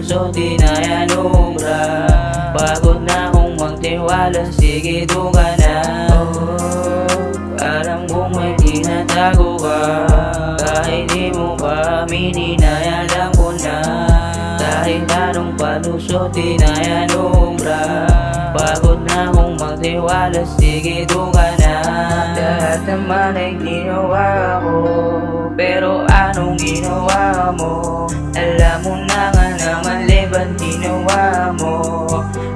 palusot, di na yan ubra. Pagod na akong magtiwala, sige doon ka na. Alam kong may tinatago ka, kahit di mo pa aminin ay alam ko na. Kahit anong palusot, di na yan ubra. Pagod na akong magtiwala, sige doon ka na. Lahat naman ay ginawa ko, pero anong ginawa mo? Alam mo na nga na mali, ba't ginawa mo?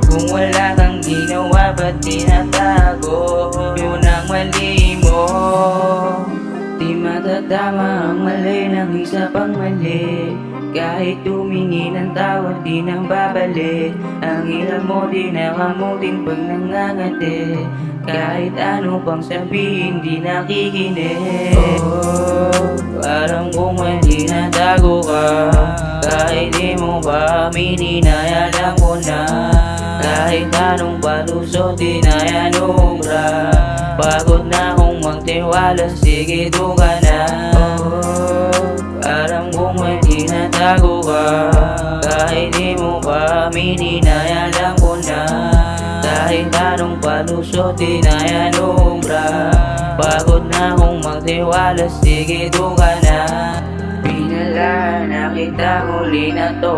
Kung wala kang ginawa, ba't tinatago? Yun ang mali mo. Di matatama ang mali ng isa pang mali. Kahit tumingin ang tawad, di nang babalik. Ang hirap mo di nakamutin pag nangangati. Kahit ano pang sabihin, di nakikinig. Alam kong may tinatago ka, kahit di mo pa aminin ay alam ko na. Kahit anong palusot, di na yan ubra. Pagod na akong magtiwala, sige doon ka na. Alam kong may tinatago ka, kahit di mo pa aminin ay alam ko na. Kahit anong palusot, di na yan ubra. Pagod na akong magtiwala, sige doon ka na. Pinala na kita huli na to,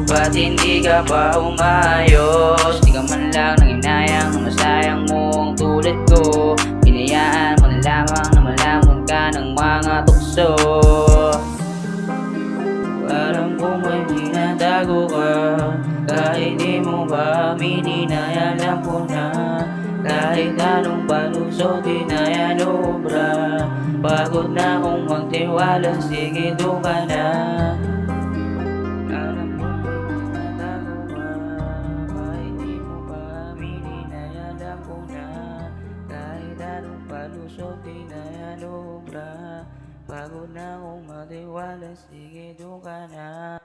ba't hindi ka pa umayos? Di ka man lang nanginayang na masayang mo ang tulad ko. Hinayaan mo na lamang na malamon ka ng mga tukso. Alam kong may tinatago ka, kahit di mo pa aminin ay alam ko na. Kahit anong palusot, di na yan ubra. Pagod na akong magtiwala, sige doon ka na. Alam kong may tinatago ka, kahit di mo pa aminin ay alam ko na. Kahit anong palusot, di na yan ubra. Pagod na akong magtiwala, sige doon ka na.